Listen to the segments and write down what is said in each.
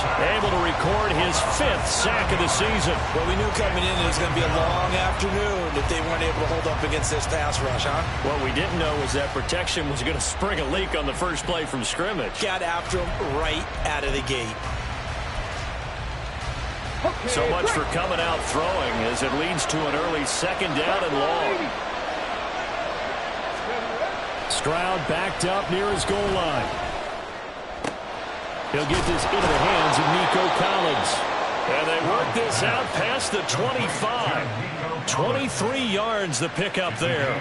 able to record his 5th sack of the season. Well, we knew coming in it was going to be a long afternoon if they weren't able to hold up against this pass rush, huh? What we didn't know was that protection was going to spring a leak on the first play from scrimmage. Got after him right out of the gate. So much for coming out throwing as it leads to an early 2nd down and long. Stroud backed up near his goal line. He'll get this into the hands of Nico Collins. And they work this out past the 25. 23 yards the pickup there.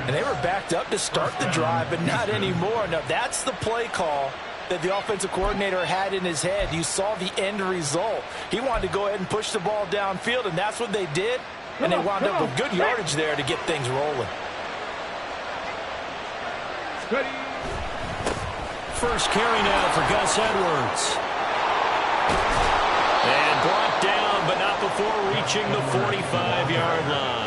And they were backed up to start the drive, but not anymore. Now, that's the play call that the offensive coordinator had in his head. You saw the end result. He wanted to go ahead and push the ball downfield, and that's what they did. And they wound up with good yardage there to get things rolling. First carry now for Gus Edwards. And brought down, but not before reaching the 45-yard line.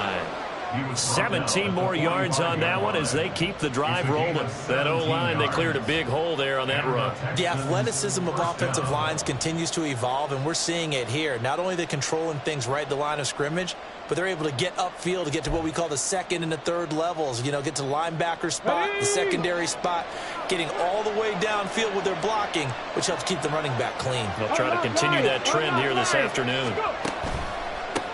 17 more yards on that one as they keep the drive rolling. That O-line, they cleared a big hole there on that run. The athleticism of offensive lines continues to evolve, and we're seeing it here. Not only are they controlling things right at the line of scrimmage, but they're able to get upfield to get to what we call the 2nd and the 3rd levels. You know, get to the linebacker spot, the secondary spot, getting all the way downfield with their blocking, which helps keep the running back clean. They'll try to continue that trend here this afternoon.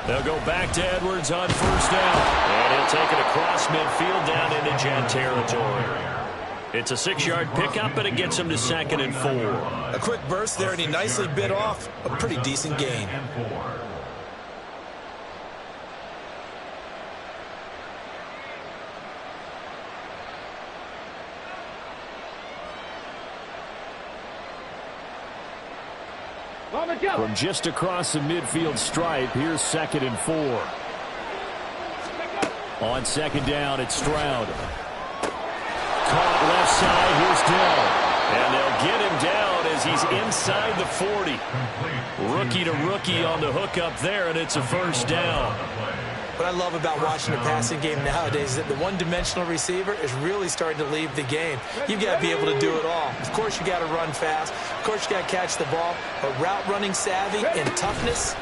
They'll go back to Edwards on 1st down. And he'll take it across midfield down into Jet territory. It's a 6-yard pickup, but it gets him to 2nd and 4. A quick burst there, and he nicely bit off a pretty decent gain. From just across the midfield stripe, here's 2nd and 4. On 2nd down, it's Stroud. Caught left side, here's Dell. And they'll get him down as he's inside the 40. Rookie to rookie on the hook up there, and it's a 1st down. What I love about watching the passing game nowadays is that the one-dimensional receiver is really starting to leave the game. You've got to be able to do it all. Of course, you got to run fast. Of course, you got to catch the ball. But route running savvy and toughness.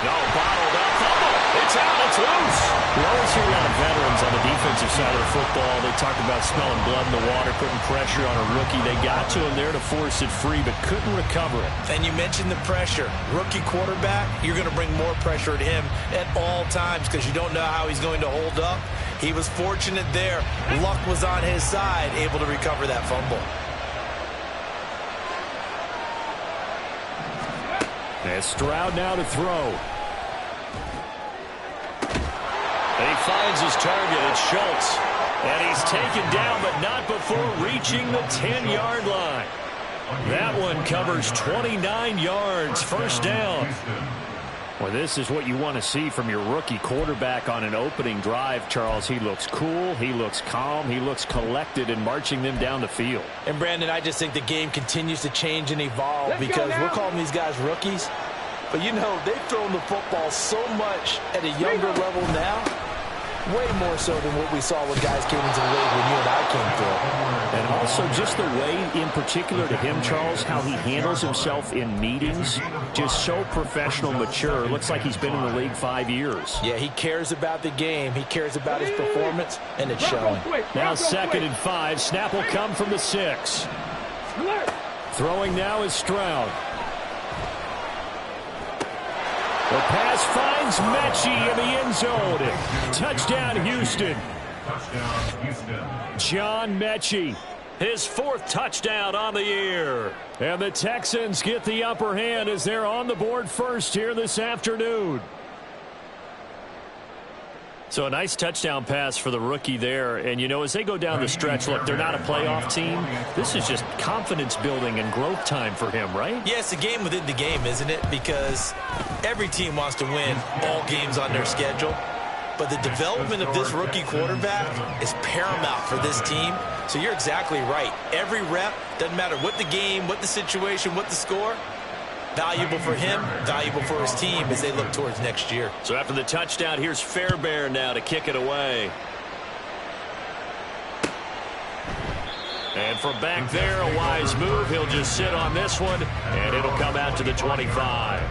No, bottled up. It's out. It's loose. We always hear a lot of veterans on the defensive side of the football. They talk about smelling blood in the water, putting pressure on a rookie. They got to him there to force it free, but couldn't recover it. And you mentioned the pressure. Rookie quarterback, you're going to bring more pressure at him at all times because you don't know how he's going to hold up. He was fortunate there. Luck was on his side, able to recover that fumble. And Stroud now to throw. He finds his target. It's Schultz. And he's taken down, but not before reaching the 10-yard line. That one covers 29 yards. 1st down. Well, this is what you want to see from your rookie quarterback on an opening drive, Charles. He looks cool. He looks calm. He looks collected in marching them down the field. And, Brandon, I just think the game continues to change and evolve because we're calling these guys rookies. But, you know, they've thrown the football so much at a younger level now. Way more so than what we saw when guys came into the league when you and I came through. And also just the way, in particular to him, Charles, how he handles himself in meetings. Just so professional, mature. Looks like he's been in the league 5 years. Yeah, he cares about the game. He cares about his performance, and it's showing. Now 2nd and 5. Snap will come from the 6. Throwing now is Stroud. The pass finds Mechie in the end zone. Touchdown, Houston. John Mechie, his 4th touchdown on the year. And the Texans get the upper hand as they're on the board first here this afternoon. So a nice touchdown pass for the rookie there. And, you know, as they go down the stretch, look, they're not a playoff team. This is just confidence building and growth time for him, right? Yeah, it's a game within the game, isn't it? Because every team wants to win all games on their schedule. But the development of this rookie quarterback is paramount for this team. So you're exactly right. Every rep, doesn't matter what the game, what the situation, what the score, valuable for him, valuable for his team as they look towards next year. So after the touchdown, here's Fairbairn now to kick it away. And from back there, a wise move. He'll just sit on this one, and it'll come out to the 25.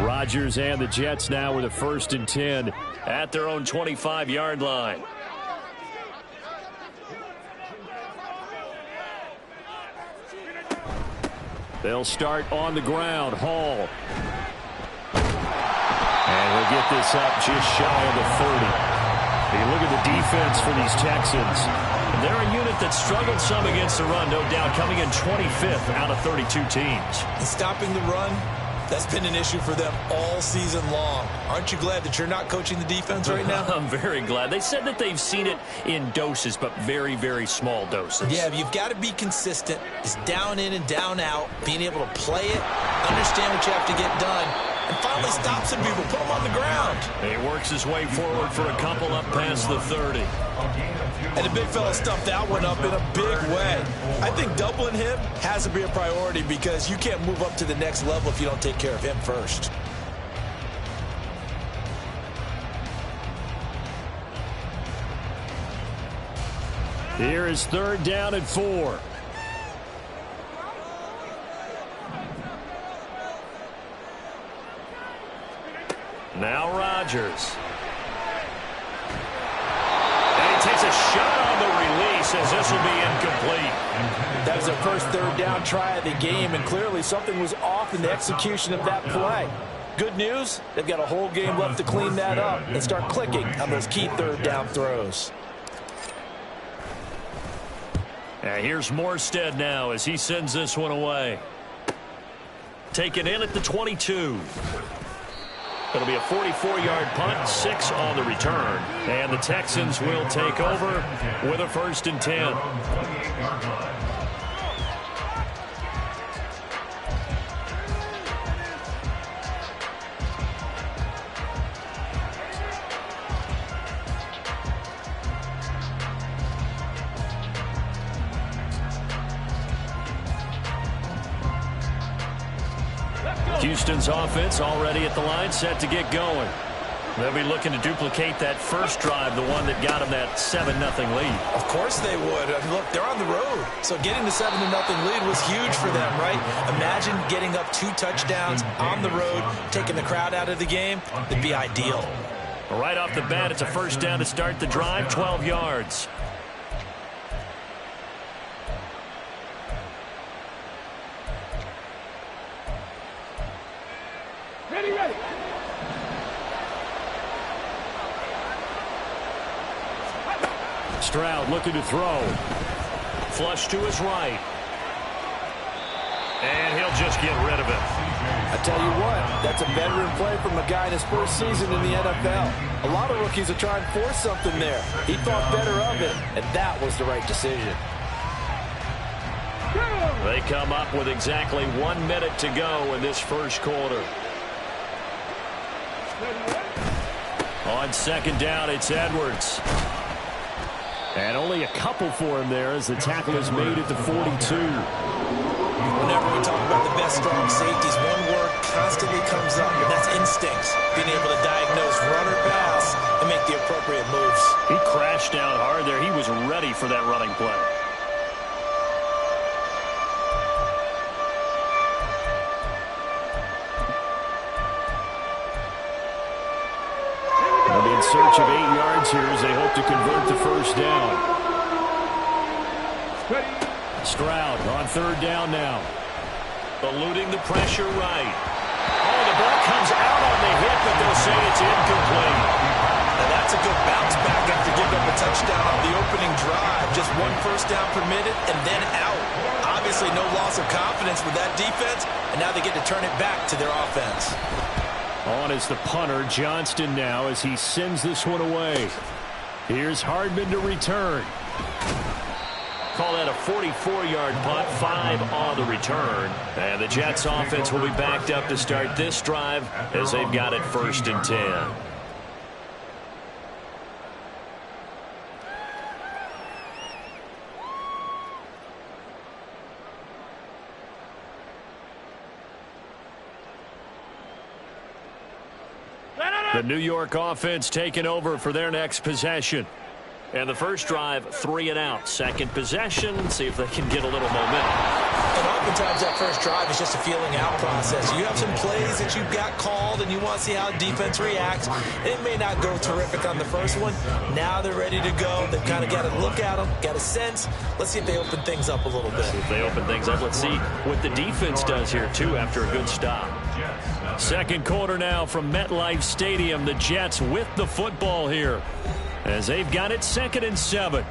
Rodgers and the Jets now with a 1st and 10 at their own 25-yard line. They'll start on the ground. Hall. And he'll get this up just shy of the 30. You look at the defense for these Texans. They're a unit that struggled some against the run, no doubt, coming in 25th out of 32 teams. And stopping the run, that's been an issue for them all season long. Aren't you glad that you're not coaching the defense right now? I'm very glad. They said that they've seen it in doses, but very, very small doses. Yeah, you've got to be consistent. It's down in and down out, being able to play it, understand what you have to get done, and finally stop some people, put them on the ground. He works his way forward for a couple up past the 30. And the big fella stuffed that one up in a big way. I think doubling him has to be a priority because you can't move up to the next level if you don't take care of him first. Here is 3rd down and 4. Now Rodgers. And he takes a shot on the release as this will be incomplete. That was their first 3rd down try of the game, and clearly something was off in the execution of that play. Good news, they've got a whole game left to clean that up and start clicking on those key 3rd down throws. And here's Morstead now as he sends this one away. Taken in at the 22. It'll be a 44-yard punt, 6 on the return. And the Texans will take over with a 1st and 10. Houston's offense already at the line, set to get going. They'll be looking to duplicate that first drive, the one that got them that 7-0 lead. Of course they would. I mean, look, they're on the road. So getting the 7-0 lead was huge for them, right? Imagine getting up 2 touchdowns on the road, taking the crowd out of the game. It'd be ideal. Right off the bat, it's a 1st down to start the drive, 12 yards. Ready. Stroud looking to throw. Flush to his right. And he'll just get rid of it. I tell you what, that's a veteran play from a guy in his first season in the NFL. A lot of rookies are trying to force something there. He thought better of it, and that was the right decision. They come up with exactly 1 minute to go in this first quarter. On 2nd down, it's Edwards. And only a couple for him there as the tackle is made at the 42. Whenever we talk about the best strong safeties, one word constantly comes up, and that's instincts. Being able to diagnose run or pass and make the appropriate moves. He crashed down hard there. He was ready for that running play. They'll be in search of 8 yards here as they hope to convert the 1st down. Stroud on 3rd down now. Eluding the pressure right. Oh, the ball comes out on the hit, but they'll say it's incomplete. Now that's a good bounce back after giving up a touchdown on the opening drive. Just 1 first down permitted and then out. Obviously no loss of confidence with that defense, and now they get to turn it back to their offense. On is the punter, Johnston now, as he sends this one away. Here's Hardman to return. Call that a 44-yard punt, 5 on the return. And the Jets offense will be backed up to start this drive as they've got it 1st and 10. The New York offense taking over for their next possession. And the first drive, 3 and out. Second possession, see if they can get a little momentum. And oftentimes that first drive is just a feeling out process. You have some plays that you've got called and you want to see how defense reacts. It may not go terrific on the first one. Now they're ready to go. They've kind of got to look at them, got a sense. Let's see if they open things up a little bit. See if they open things up. Let's see what the defense does here, too, after a good stop. Second quarter now from MetLife Stadium. The Jets with the football here, as they've got it 2nd and 7.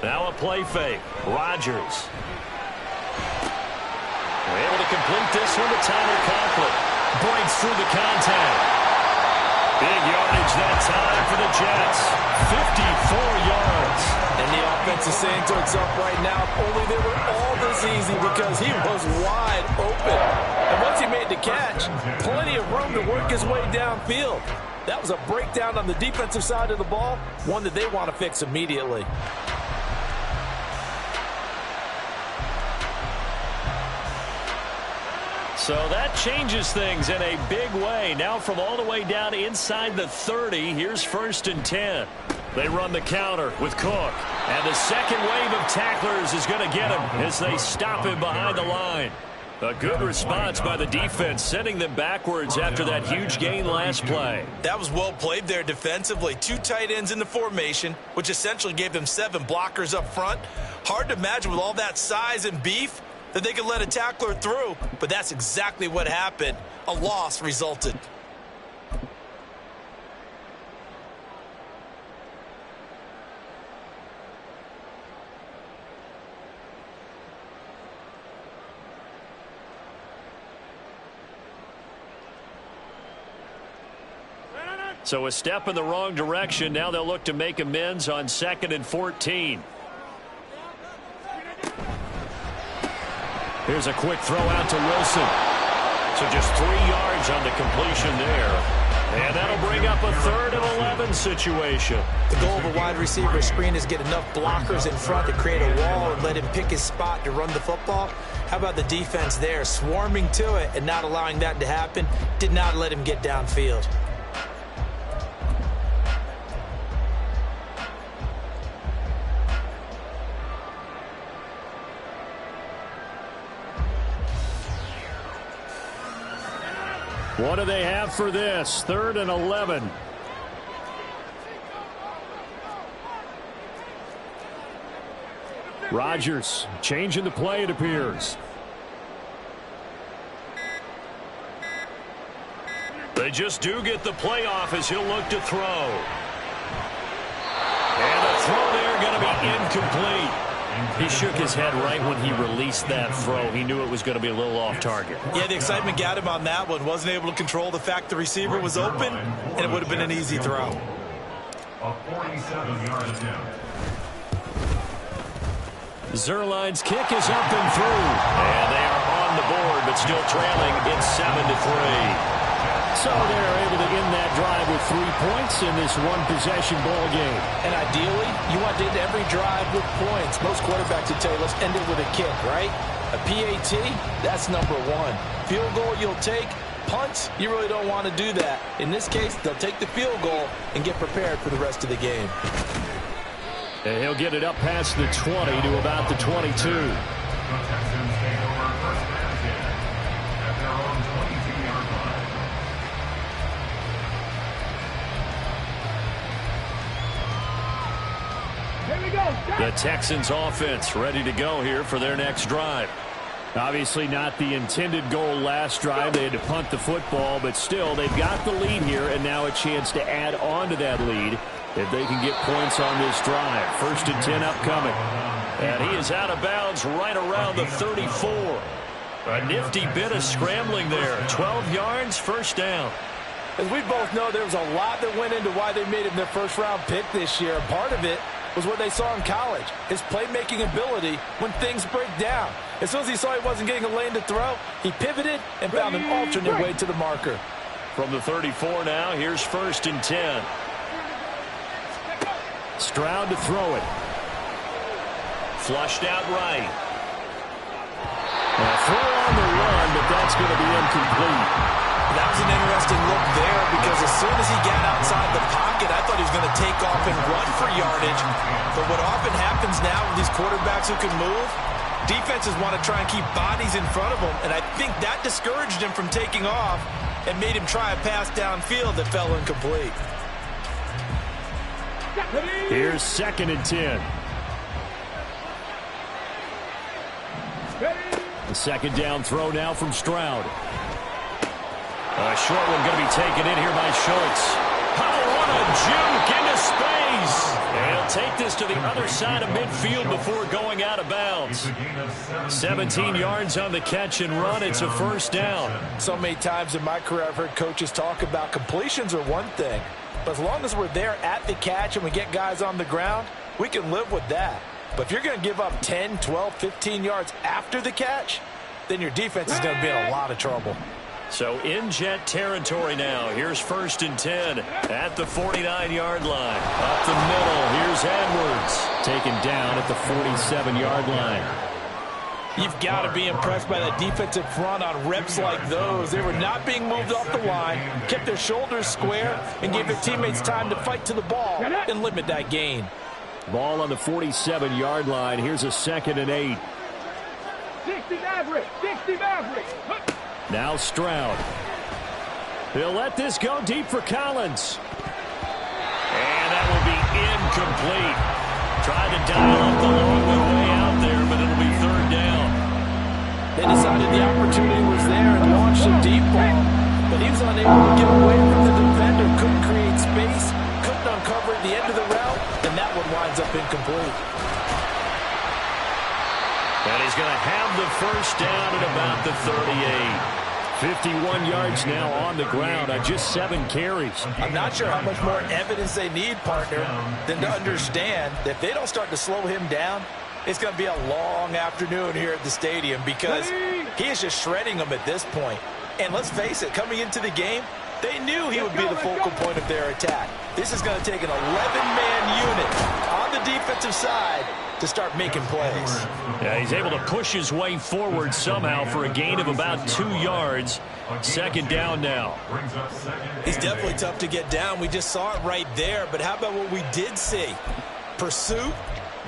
Now a play fake. Rodgers. They're able to complete this one to Tyler Gauntlet. Breaks through the contact. Big yardage that time for the Jets. 54 yards. And the offense is saying to itself right now, if only they were all this easy, because he was wide open. And once he made the catch, plenty of room to work his way downfield. That was a breakdown on the defensive side of the ball, one that they want to fix immediately. So that changes things in a big way. Now from all the way down inside the 30, here's 1st and 10. They run the counter with Cook. And the second wave of tacklers is going to get him as they stop him behind the line. A good response by the defense, sending them backwards after that huge gain last play. That was well played there defensively. 2 tight ends in the formation, which essentially gave them 7 blockers up front. Hard to imagine with all that size and beef that they could let a tackler through, but that's exactly what happened. A loss resulted. So a step in the wrong direction. Now they'll look to make amends on 2nd and 14. Here's a quick throw out to Wilson. So just 3 yards on the completion there. And that'll bring up a 3rd and 11 situation. The goal of a wide receiver screen is get enough blockers in front to create a wall and let him pick his spot to run the football. How about the defense there, swarming to it and not allowing that to happen? Did not let him get downfield. What do they have for this? 3rd and 11. Rodgers changing the play, it appears. They just do get the play off as he'll look to throw. And the throw there going to be incomplete. He shook his head right when he released that throw. He knew it was going to be a little off target. Yeah, the excitement got him on that one. Wasn't able to control the fact the receiver was open, and it would have been an easy throw. A 47-yard attempt. Zerline's kick is up and through. And they are on the board, but still trailing. It's 7-3. So they're able to end that drive with 3 points in this one-possession ball game. And ideally, you want to end every drive with points. Most quarterbacks would tell you, let's end it with a kick, right? A PAT, that's number 1. Field goal you'll take. Punts, you really don't want to do that. In this case, they'll take the field goal and get prepared for the rest of the game. And he'll get it up past the 20 to about the 22. The Texans take over first and 10 at their own 22-yard line. The Texans offense ready to go here for their next drive. Obviously not the intended goal last drive. They had to punt the football, but still they've got the lead here, and now a chance to add on to that lead if they can get points on this drive. 1st and 10 upcoming. And he is out of bounds right around the 34. A nifty bit of scrambling there. 12 yards, 1st down. As we both know, there was a lot that went into why they made him their first-round pick this year. Part of it was what they saw in college, his playmaking ability when things break down. As soon as he saw he wasn't getting a lane to throw, he pivoted and found an alternate way to the marker. From the 34 now, here's 1st and 10. Stroud to throw it. Flushed out right. A throw on the run, but that's going to be incomplete. That was an interesting look there because as soon as he got outside the pocket, I thought he was going to take off and run for yardage. But what often happens now with these quarterbacks who can move, defenses want to try and keep bodies in front of them, and I think that discouraged him from taking off and made him try a pass downfield that fell incomplete. Here's 2nd and 10. The 2nd down throw now from Stroud. A short one going to be taken in here by Schultz. Oh, what a juke into space. And he'll take this to the other side of midfield before going out of bounds. 17 yards on the catch and run. It's a 1st down. So many times in my career I've heard coaches talk about completions are one thing. But as long as we're there at the catch and we get guys on the ground, we can live with that. But if you're going to give up 10, 12, 15 yards after the catch, then your defense is going to be in a lot of trouble. So in jet territory now. Here's 1st and 10 at the 49-yard line. Up the middle, here's Edwards. Taken down at the 47-yard line. You've got to be impressed by that defensive front on reps like those. They were not being moved off the line, kept their shoulders square, and gave their teammates time to fight to the ball and limit that gain. Ball on the 47-yard line. Here's a 2nd and 8. 60 Maverick, 60 Maverick. Now Stroud. He'll let this go deep for Collins. And that will be incomplete. Tried to dial up the long way out there, but it'll be 3rd down. They decided the opportunity was there and launched a deep ball, but he was unable to get away from the defender, couldn't create space, couldn't uncover at the end of the route, and that one winds up incomplete. And he's going to have the 1st down at about the 38. 51 yards now on the ground on just 7 carries. I'm not sure how much more evidence they need, partner, than to understand that if they don't start to slow him down, it's going to be a long afternoon here at the stadium because he is just shredding them at this point. And let's face it, coming into the game, they knew he would be the focal point of their attack. This is going to take an 11-man unit on the defensive side to start making plays. Yeah, he's able to push his way forward somehow for a gain of about 2 yards. 2nd down now. He's definitely tough to get down. We just saw it right there. But how about what we did see? Pursuit,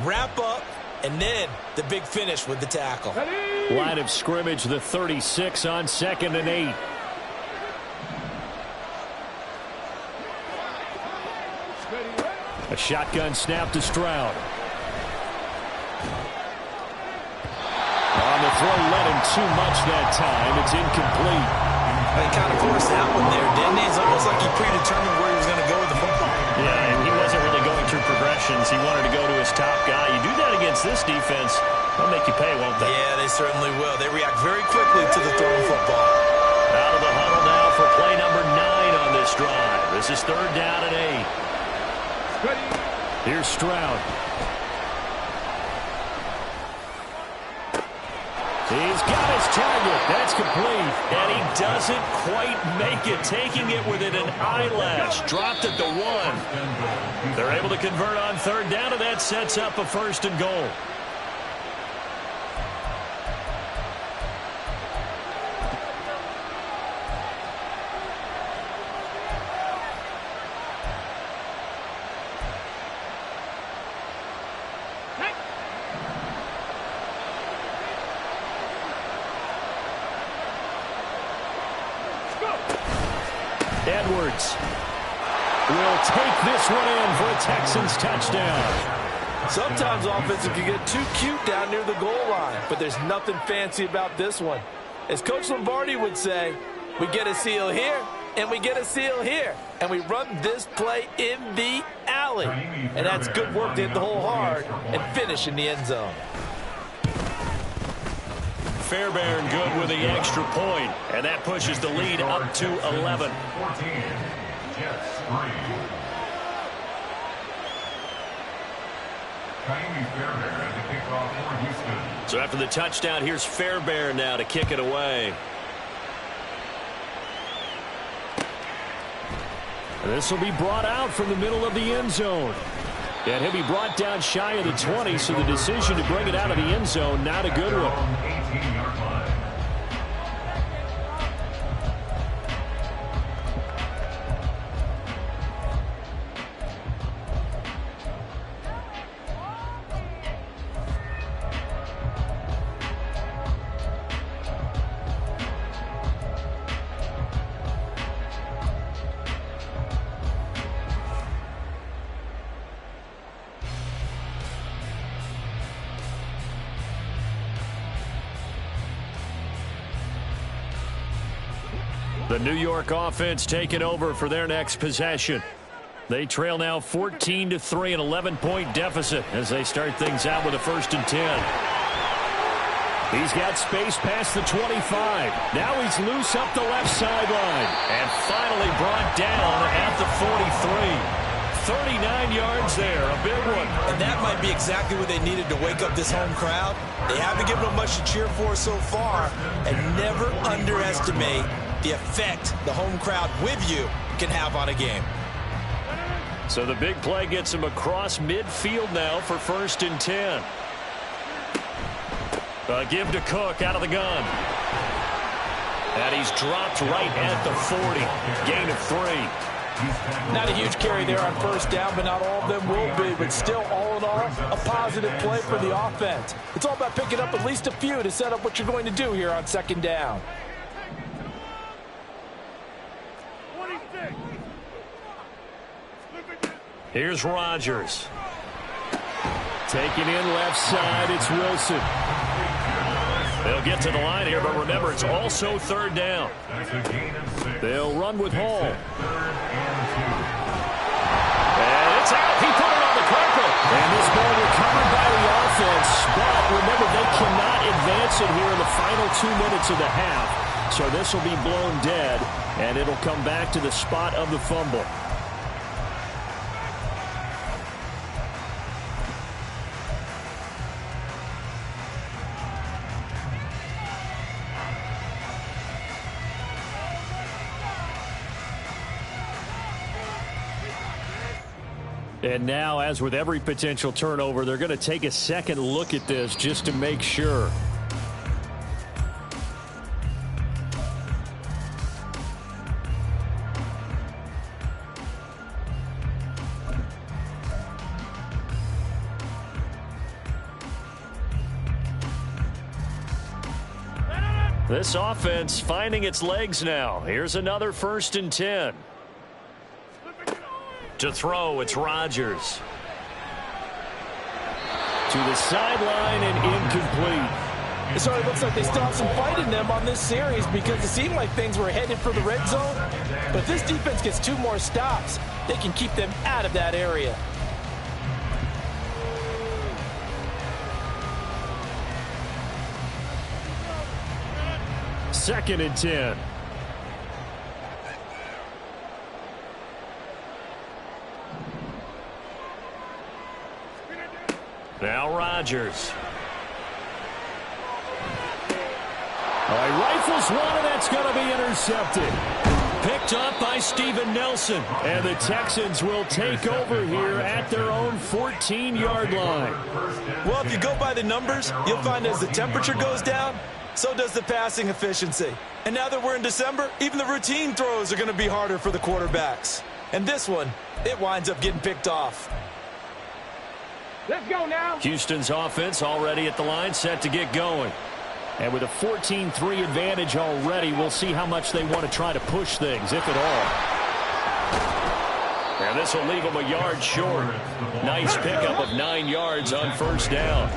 wrap up, and then the big finish with the tackle. Line of scrimmage, the 36 on 2nd and 8. A shotgun snap to Stroud. On the throw, led him too much that time. It's incomplete. He kind of forced that one there, didn't he? It's almost like he predetermined where he was going to go with the football. Yeah, and he wasn't really going through progressions. He wanted to go to his top guy. You do that against this defense, they'll make you pay, won't they? Yeah, they certainly will. They react very quickly to the thrown football. Out of the huddle now for play number 9 on this drive. This is 3rd down and 8. Here's Stroud. He's got his target. That's complete. And he doesn't quite make it, taking it within an eyelash. Dropped at the 1. They're able to convert on 3rd down, and that sets up a 1st and goal. Edwards will take this one in for a Texans touchdown. Sometimes offenses can get too cute down near the goal line, but there's nothing fancy about this one. As Coach Lombardi would say, we get a seal here, and we get a seal here, and we run this play in the alley. And that's good work to hit the hole hard and finish in the end zone. Fairbairn good with the extra point, and that pushes the lead up to 11. 14, Jets 3. So after the touchdown, here's Fairbairn now to kick it away. And this will be brought out from the middle of the end zone. And he'll be brought down shy of the 20, so the decision to bring it out of the end zone, not a good one. 18-yard line. The New York offense taking over for their next possession. They trail now 14-3, an 11-point deficit as they start things out with a 1st and 10. He's got space past the 25. Now he's loose up the left sideline. And finally brought down at the 43. 39 yards there, a big one. And that might be exactly what they needed to wake up this home crowd. They haven't given them much to cheer for so far. And never underestimate the effect the home crowd with you can have on a game. So the big play gets him across midfield now for 1st and 10. Give to Cook out of the gun. And he's dropped right at the 40. Gain of 3. Not a huge carry there on 1st down, but not all of them will be. But still, all in all, a positive play for the offense. It's all about picking up at least a few to set up what you're going to do here on 2nd down. Here's Rodgers. Taking in left side, it's Wilson. They'll get to the line here, but remember, it's also 3rd down. They'll run with Hall. And it's out. He put it on the carpet. And this ball recovered by the offense. But remember, they cannot advance it here in the final 2 minutes of the half. So this will be blown dead, and it'll come back to the spot of the fumble. And now, as with every potential turnover, they're going to take a second look at this just to make sure. This offense finding its legs now. Here's another 1st and 10. To throw, it's Rodgers. To the sideline and incomplete. So it looks like they still have some fight in them on this series because it seemed like things were headed for the red zone. But this defense gets 2 more stops. They can keep them out of that area. Second and 10. Now Rodgers. Rifles one, and that's going to be intercepted. Picked up by Steven Nelson. And the Texans will take over here at their own 14-yard line. Well, if you go by the numbers, you'll find as the temperature goes down, so does the passing efficiency. And now that we're in December, even the routine throws are going to be harder for the quarterbacks. And this one, it winds up getting picked off. Let's go now. Houston's offense already at the line, set to get going. And with a 14-3 advantage already, we'll see how much they want to try to push things, if at all. And this will leave them a yard short. Nice pickup of 9 yards on 1st down.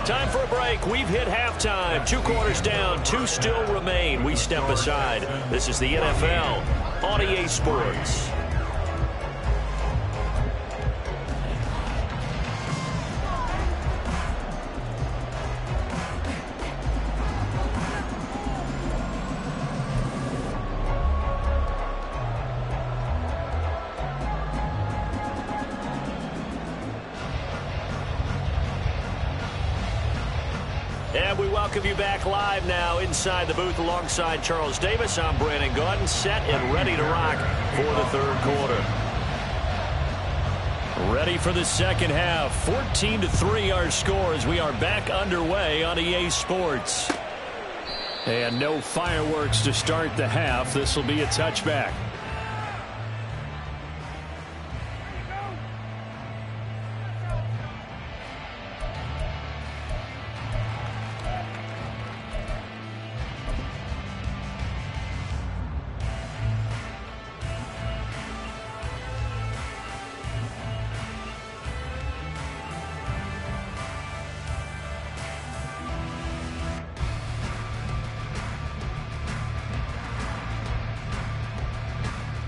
Time for a break. We've hit halftime. 2 quarters down, 2 still remain. We step aside. This is the NFL on EA Sports. And we welcome you back live now inside the booth alongside Charles Davis. I'm Brandon Gaudin, set and ready to rock for the third quarter. Ready for the second half. 14-3 our score as we are back underway on EA Sports. And no fireworks to start the half. This will be a touchback.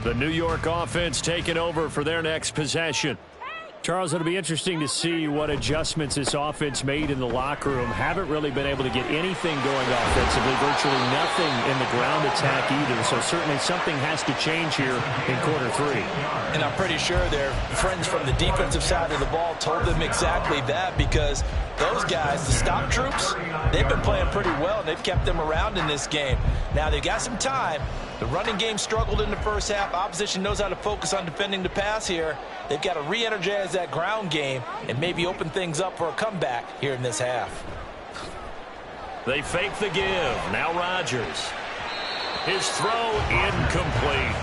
The New York offense taking over for their next possession. Charles, it'll be interesting to see what adjustments this offense made in the locker room. Haven't really been able to get anything going offensively, virtually nothing in the ground attack either. So certainly something has to change here in quarter three. And I'm pretty sure their friends from the defensive side of the ball told them exactly that, because those guys, the stop troops, they've been playing pretty well, and they've kept them around in this game. Now, they've got some time. The running game struggled in the first half. Opposition knows how to focus on defending the pass here. They've got to re-energize that ground game and maybe open things up for a comeback here in this half. They fake the give. Now Rodgers. His throw incomplete.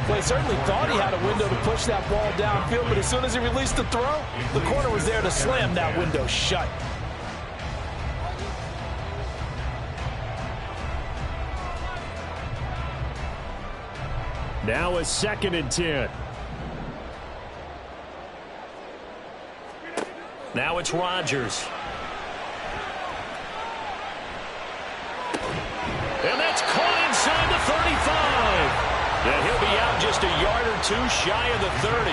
Well, he certainly thought he had a window to push that ball downfield, but as soon as he released the throw, the corner was there to slam that window shut. Now a 2nd and 10. Now it's Rodgers. And that's caught inside the 35. And he'll be out just a yard or two shy of the 30.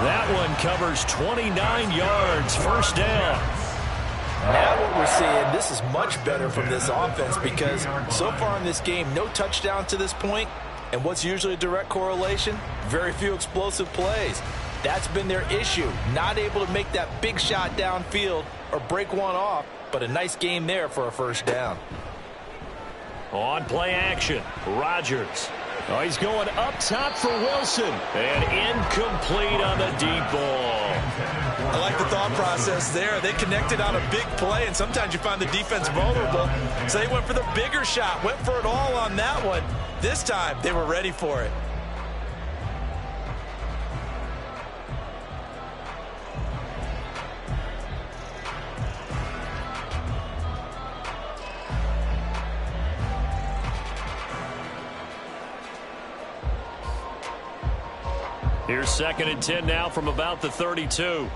That one covers 29 yards. First down. Now what we're seeing, this is much better from this offense, because so far in this game, no touchdown to this point. And what's usually a direct correlation? Very few explosive plays. That's been their issue. Not able to make that big shot downfield or break one off, but a nice game there for a first down. On play action, Rodgers. Oh, he's going up top for Wilson. And incomplete on the deep ball. I like the thought process there. They connected on a big play, and sometimes you find the defense vulnerable. So they went for the bigger shot, went for it all on that one. This time, they were ready for it. Here's 2nd and 10 now from about the 32.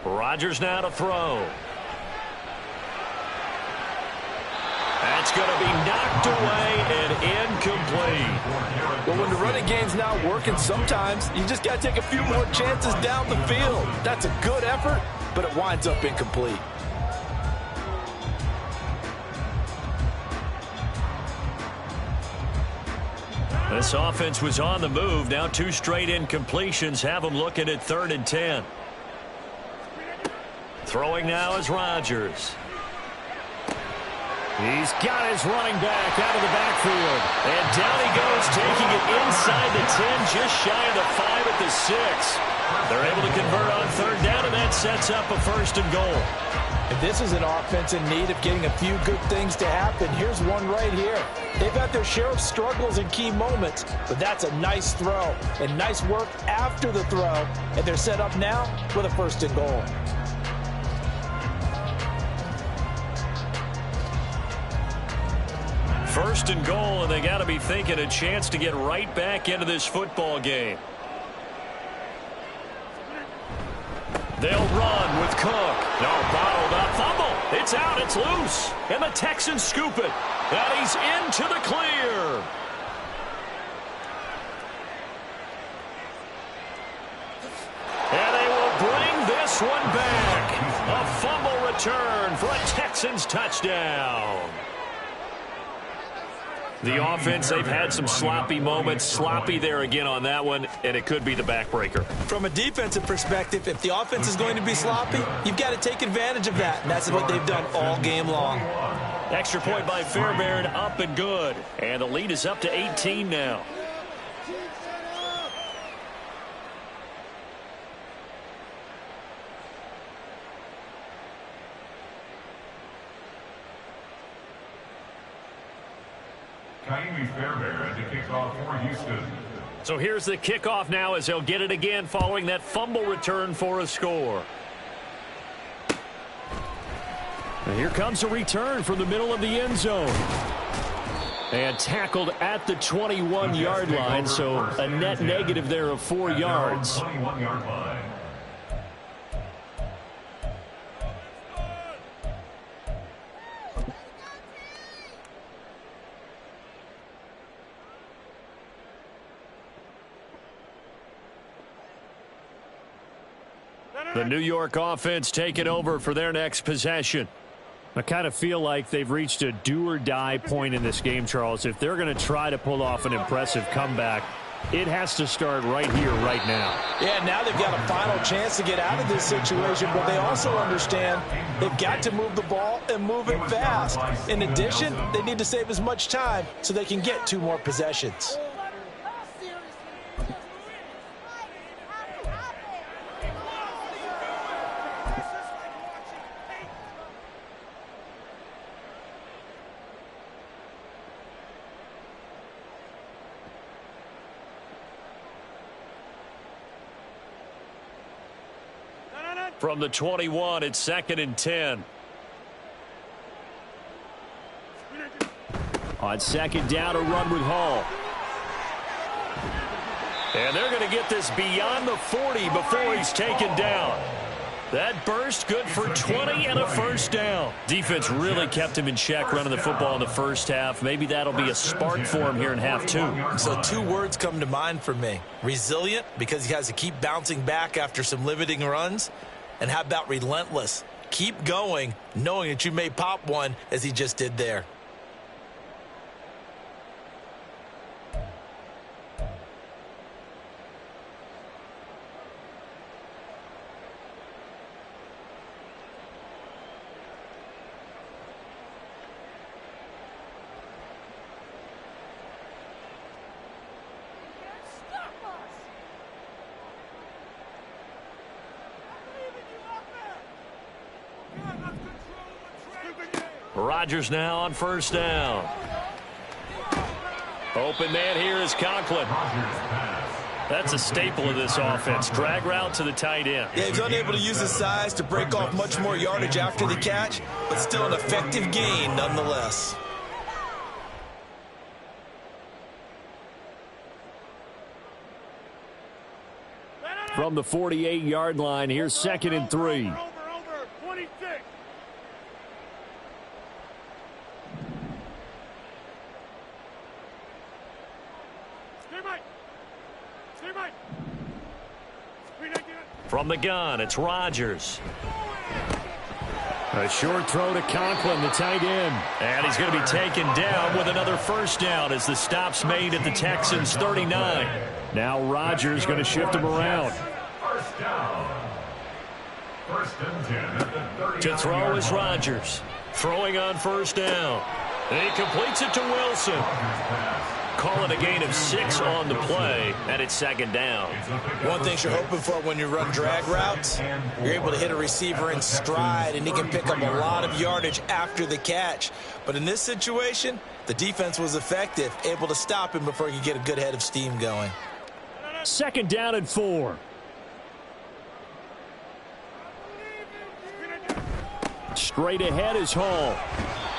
Rodgers now to throw. That's going to be knocked away and incomplete. Well, when the running game's not working, sometimes you just got to take a few more chances down the field. That's a good effort, but it winds up incomplete. This offense was on the move. Now 2 straight incompletions have them looking at 3rd and 10. Throwing now is Rodgers. He's got his running back out of the backfield. And down he goes, taking it inside the 10, just shy of the 5 at the 6. They're able to convert on 3rd down, and that sets up a 1st and goal. And this is an offense in need of getting a few good things to happen. Here's one right here. They've had their share of struggles in key moments, but that's a nice throw and nice work after the throw. And they're set up now with a 1st and goal. First and goal, and they got to be thinking a chance to get right back into this football game. They'll run with Cook. No, bottled up. Fumble. It's out. It's loose. And the Texans scoop it. And he's into the clear. And they will bring this one back. A fumble return for a Texans touchdown. The offense, they've had some sloppy moments. Sloppy there again on that one, and it could be the backbreaker. From a defensive perspective, if the offense is going to be sloppy, you've got to take advantage of that, and that's what they've done all game long. Extra point by Fairbairn, up and good. And the lead is up to 18 now. Fairbairn to kick off for Houston. So here's the kickoff now as they'll get it again following that fumble return for a score. And here comes a return from the middle of the end zone. And tackled at the 21-yard line, so a net negative there of 4 yards. 21-yard line. The New York offense taking over for their next possession. I kind of feel like they've reached a do-or-die point in this game, Charles. If they're going to try to pull off an impressive comeback, it has to start right here, right now. Yeah, now they've got a final chance to get out of this situation, but they also understand they've got to move the ball and move it fast. In addition, they need to save as much time so they can get 2 more possessions. From the 21, it's 2nd and 10. On 2nd down, a run with Hall. And they're going to get this beyond the 40 before he's taken down. That burst good for 20 and a first down. Defense really kept him in check running the football in the first half. Maybe that'll be a spark for him here in half 2. So 2 words come to mind for me. Resilient, because he has to keep bouncing back after some limiting runs. And how about relentless? Keep going, knowing that you may pop one as he just did there. Rodgers now on 1st down. Open man here is Conklin. That's a staple of this offense. Drag route to the tight end. Yeah, he's unable to use his size to break off much more yardage after the catch, but still an effective gain nonetheless. From the 48-yard line, here's 2nd and 3. Over, 26. From the gun, it's Rodgers. A short throw to Conklin, the tight end. And he's going to be taken down with another first down as the stop's made at the Texans' 39. Now Rodgers going to shift him around. First down. 1st and 10 at the 30. To throw is Rodgers. Throwing on 1st down. He completes it to Wilson. Call it a gain of 6 on the play, and it's 2nd down. One thing you're hoping for when you run drag routes, you're able to hit a receiver in stride, and he can pick up a lot of yardage after the catch. But in this situation, the defense was effective, able to stop him before he could get a good head of steam going. 2nd down and 4. Straight ahead is Hall.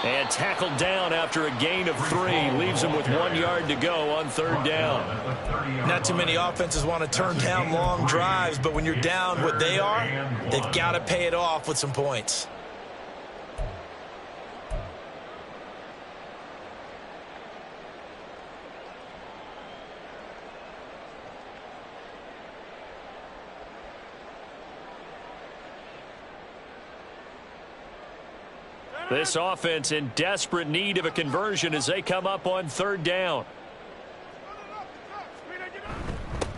And tackled down after a gain of 3. Leaves him with 1 yard to go on 3rd down. Not too many offenses want to turn down long drives, but when you're down what they are, they've got to pay it off with some points. This offense in desperate need of a conversion as they come up on third down.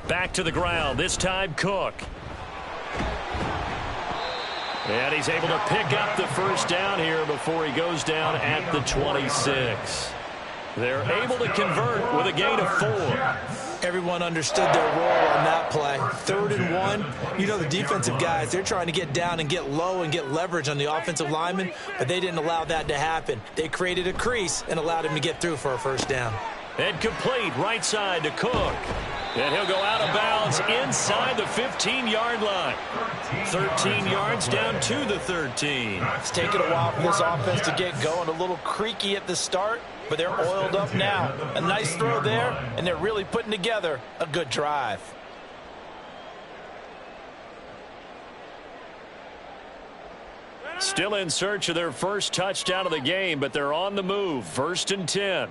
Back to the ground, this time Cook. And he's able to pick up the first down here before he goes down at the 26. They're able to convert with a gain of 4. Everyone understood their role on that play. 3rd and 1. You know the defensive guys, they're trying to get down and get low and get leverage on the offensive lineman, but they didn't allow that to happen. They created a crease and allowed him to get through for a first down. And complete right side to Cook. And he'll go out of bounds inside the 15-yard line. 13 yards down to the 13. It's taken a while for this offense to get going. A little creaky at the start, but they're oiled up now. A nice throw there, and they're really putting together a good drive. Still in search of their first touchdown of the game, but they're on the move. 1st and 10.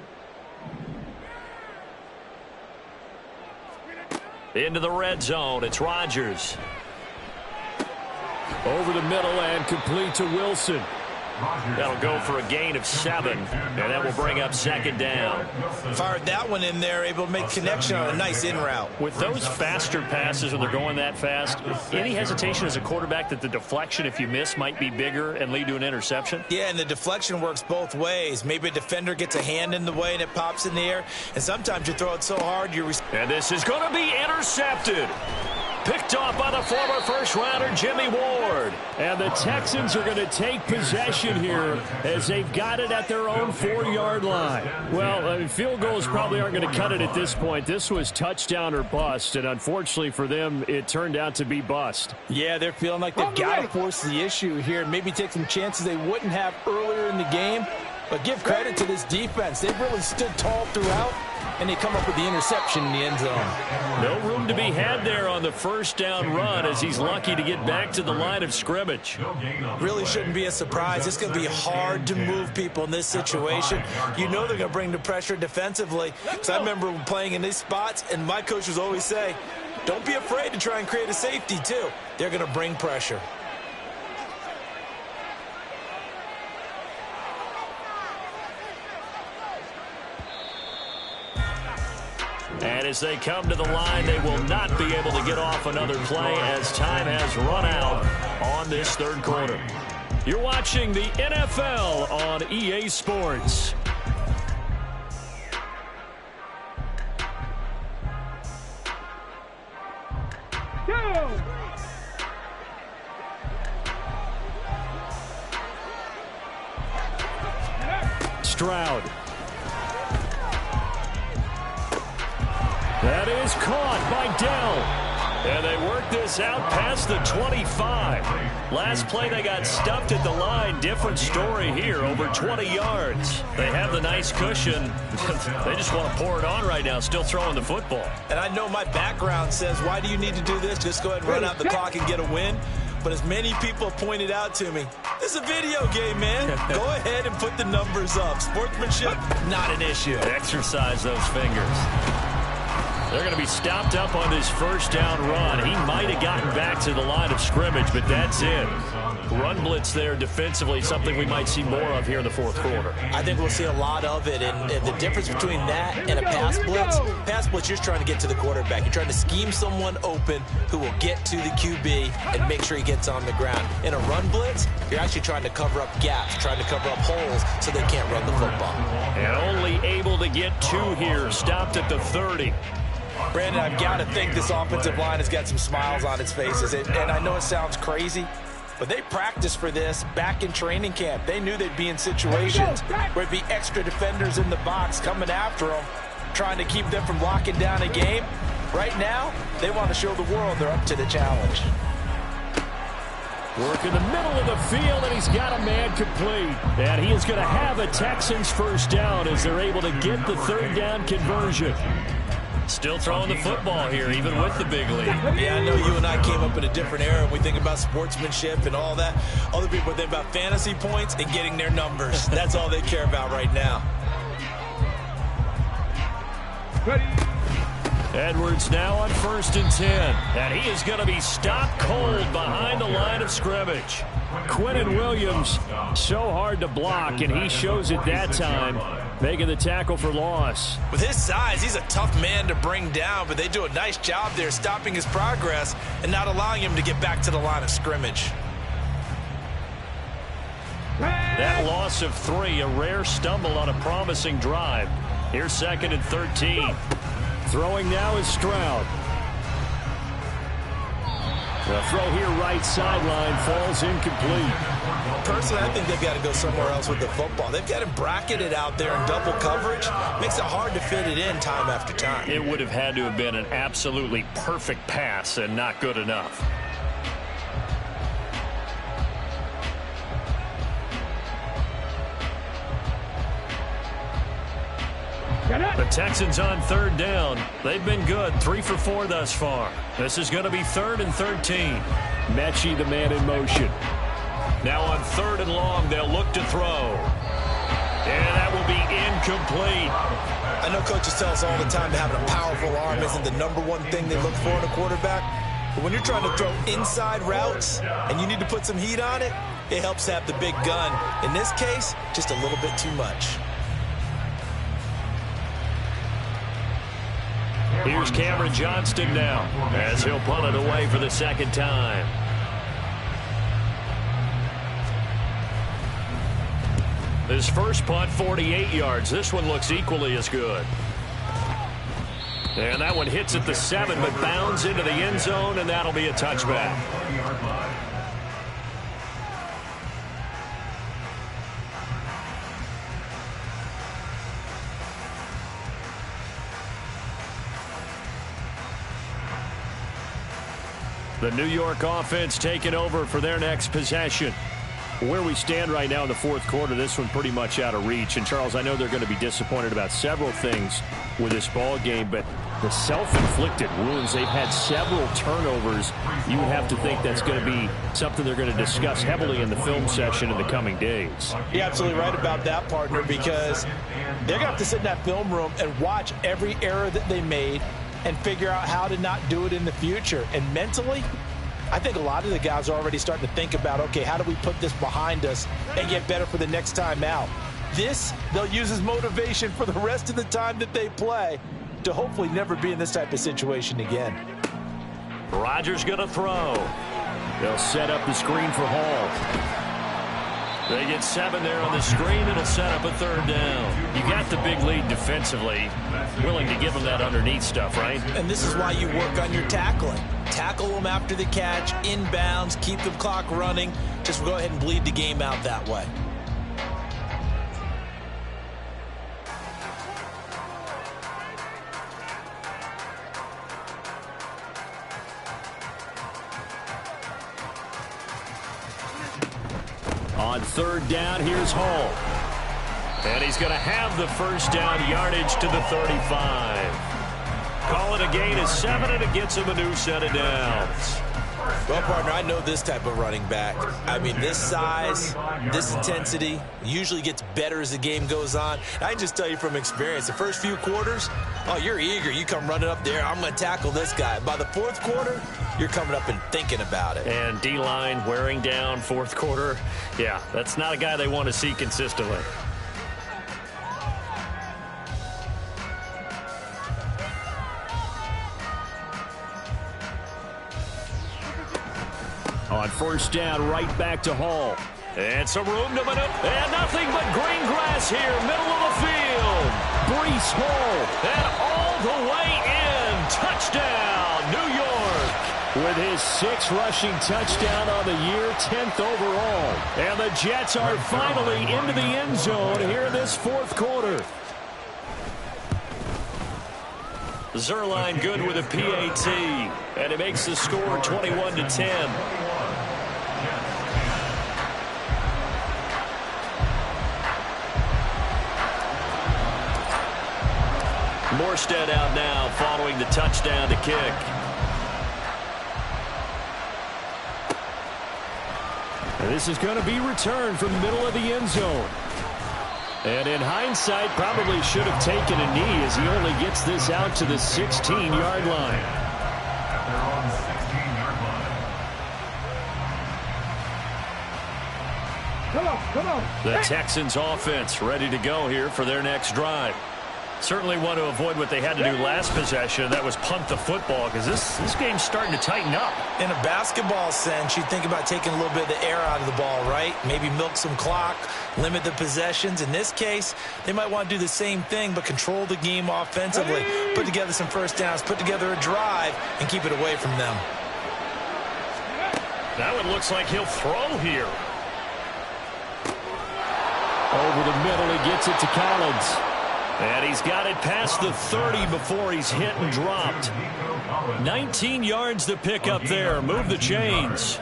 Into the red zone. It's Rodgers. Over the middle and complete to Wilson. That'll go for a gain of 7, and that will bring up 2nd down. Fired that one in there, able to make connection on a nice in route. With those faster passes when they're going that fast, any hesitation as a quarterback that the deflection, if you miss, might be bigger and lead to an interception? Yeah, and the deflection works both ways. Maybe a defender gets a hand in the way and it pops in the air, and sometimes you throw it so hard you're... And this is going to be intercepted. Picked off by the former first-rounder Jimmy Ward. And the Texans are going to take possession here as they've got it at their own 4-yard line. Well, field goals probably aren't going to cut it at this point. This was touchdown or bust, and unfortunately for them, it turned out to be bust. Yeah, they're feeling like they've got to force the issue here. Maybe take some chances they wouldn't have earlier in the game. But give credit to this defense. They've really stood tall throughout, and they come up with the interception in the end zone. No room to be had there on the first down run as he's lucky to get back to the line of scrimmage. Really shouldn't be a surprise. It's going to be hard to move people in this situation. You know they're going to bring the pressure defensively. Because I remember playing in these spots, and my coach would always say, don't be afraid to try and create a safety, too. They're going to bring pressure. And as they come to the line, they will not be able to get off another play as time has run out on this 3rd quarter. You're watching the NFL on EA Sports. Stroud. That is caught by Dell. And they work this out past the 25. Last play they got stuffed at the line. Different story here, over 20 yards. They have the nice cushion. They just want to pour it on right now, still throwing the football. And I know my background says, why do you need to do this? Just go ahead and run out the clock and get a win. But as many people have pointed out to me, this is a video game, man. Go ahead and put the numbers up. Sportsmanship, not an issue. Exercise those fingers. They're going to be stopped up on this first down run. He might have gotten back to the line of scrimmage, but that's it. Run blitz there defensively, something we might see more of here in the 4th quarter. I think we'll see a lot of it, and the difference between that and a pass blitz, you're trying to get to the quarterback. You're trying to scheme someone open who will get to the QB and make sure he gets on the ground. In a run blitz, you're actually trying to cover up gaps, trying to cover up holes so they can't run the football. And only able to get 2 here, stopped at the 30. Brandon, I've got to think this offensive line has got some smiles on its faces. And I know it sounds crazy, but they practiced for this back in training camp. They knew they'd be in situations where it'd be extra defenders in the box coming after them, trying to keep them from locking down a game. Right now, they want to show the world they're up to the challenge. Work in the middle of the field, and he's got a man complete. And he is going to have a Texans first down as they're able to get the 3rd down conversion. Still throwing the football here, even with the big lead. Yeah, I know you and I came up in a different era, and we think about sportsmanship and all that. Other people think about fantasy points and getting their numbers. That's all they care about right now. Edwards now on 1st and 10. And he is going to be stopped cold behind the line of scrimmage. Quinnen Williams, so hard to block, and he shows it that time, making the tackle for loss. With his size, he's a tough man to bring down, but they do a nice job there stopping his progress and not allowing him to get back to the line of scrimmage. That loss of 3, a rare stumble on a promising drive. Here's 2nd and 13. Throwing now is Stroud. The throw here right sideline falls incomplete. Personally, I think they've got to go somewhere else with the football. They've got him bracketed out there in double coverage. Makes it hard to fit it in time after time. It would have had to have been an absolutely perfect pass and not good enough. The Texans on 3rd down. They've been good, 3 for 4 thus far. This is going to be 3rd and 13. Mechie, the man in motion. Now on 3rd and long, they'll look to throw. And that will be incomplete. I know coaches tell us all the time that having a powerful arm isn't the #1 thing they look for in a quarterback. But when you're trying to throw inside routes and you need to put some heat on it, it helps have the big gun. In this case, just a little bit too much. Here's Cameron Johnston now as he'll punt it away for the 2nd time. His first punt, 48 yards. This one looks equally as good. And that one hits at the 7, but bounds into the end zone, and that'll be a touchback. The New York offense taking over for their next possession. Where we stand right now in the 4th quarter, this one pretty much out of reach. And, Charles, I know they're going to be disappointed about several things with this ball game, but the self-inflicted wounds, they've had several turnovers. You would have to think that's going to be something they're going to discuss heavily in the film session in the coming days. You're absolutely right about that, partner, because they're going to have to sit in that film room and watch every error that they made and figure out how to not do it in the future. And mentally, I think a lot of the guys are already starting to think about, okay, how do we put this behind us and get better for the next time out? This, they'll use as motivation for the rest of the time that they play to hopefully never be in this type of situation again. Rodgers going to throw. They'll set up the screen for Hall. They get 7 there on the screen. It'll set up a 3rd down. You got the big lead defensively. Willing to give them that underneath stuff, right? And this is why you work on your tackling. Tackle them after the catch, inbounds, keep the clock running. Just go ahead and bleed the game out that way. On 3rd down, here's Hall. And he's going to have the 1st down yardage to the 35. Call it a gain of 7, and it gets him a new set of downs. Well, partner, I know this type of running back. I mean, this size, this intensity usually gets better as the game goes on. I can just tell you from experience, the first few quarters, oh, you're eager. You come running up there, I'm going to tackle this guy. By the 4th quarter, you're coming up and thinking about it. And D-line wearing down 4th quarter. Yeah, that's not a guy they want to see consistently. On 1st down, right back to Hall. And some room to maneuver. And nothing but green grass here, middle of the field. Breece Hall. And all the way in. Touchdown, New York. With his 6th rushing touchdown on the year, 10th overall. And the Jets are finally into the end zone here in this 4th quarter. Zerline good with a PAT. And it makes the score 21-10. Morstead out now following the touchdown to kick. And this is going to be returned from the middle of the end zone. And in hindsight, probably should have taken a knee as he only gets this out to the 16-yard line. At their own 16-yard line. Come on. The Texans offense ready to go here for their next drive. Certainly want to avoid what they had to do last possession. That was punt the football, because this game's starting to tighten up. In a basketball sense, you think about taking a little bit of the air out of the ball, right? Maybe milk some clock, limit the possessions. In this case, they might want to do the same thing, but control the game offensively. Put together some first downs, put together a drive, and keep it away from them. Now it looks like he'll throw here. Over the middle, he gets it to Collins. And he's got it past the 30 before he's hit and dropped. 19 yards to pick up there. Move the chains.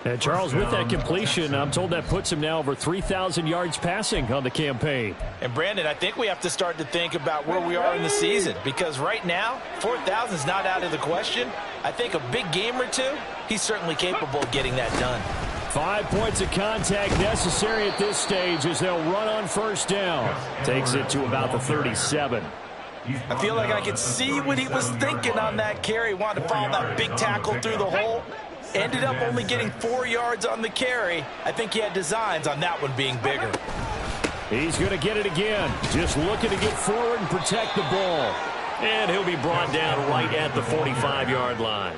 And Charles, with that completion, I'm told that puts him now over 3,000 yards passing on the campaign. And Brandon, I think we have to start to think about where we are in the season, because right now, 4,000 is not out of the question. I think a big game or two, he's certainly capable of getting that done. 5 points of contact necessary at this stage as they'll run on first down. Takes it to about the 37. I feel like I could see what he was thinking on that carry. Wanted to follow that big tackle through the hole. Ended up only getting 4 yards on the carry. I think he had designs on that one being bigger. He's going to get it again. Just looking to get forward and protect the ball. And he'll be brought down right at the 45-yard line.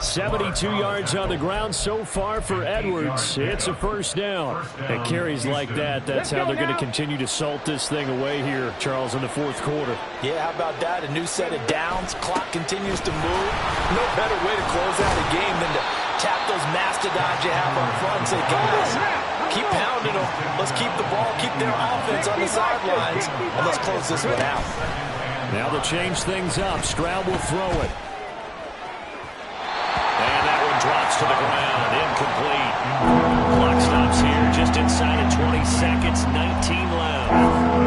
72 yards on the ground so far for Edwards. It's a first down. And carries like that, that's how they're going to continue to salt this thing away here, Charles, in the fourth quarter. Yeah, how about that? A new set of downs. Clock continues to move. No better way to close out a game than to tap those mastodons you have on front and say, guys, keep pounding them. Let's keep the ball, keep their offense on the sidelines, and let's close this one out. Now they'll change things up. Stroud will throw it. And that one drops to the ground. Incomplete. Clock stops here just inside of 20 seconds. 19 left.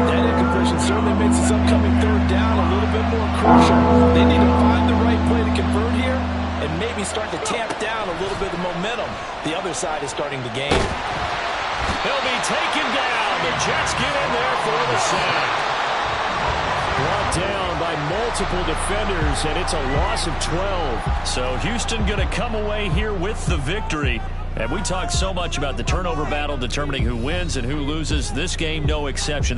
That incompletion certainly makes this upcoming third down a little bit more crucial. They need to find the right play to convert here and maybe start to tamp down a little bit of momentum. The other side is starting the game. He'll be taken down. The Jets get in there for the sack. Brought down by multiple defenders, and it's a loss of 12. So Houston going to come away here with the victory. And we talk so much about the turnover battle determining who wins and who loses. This game, no exception.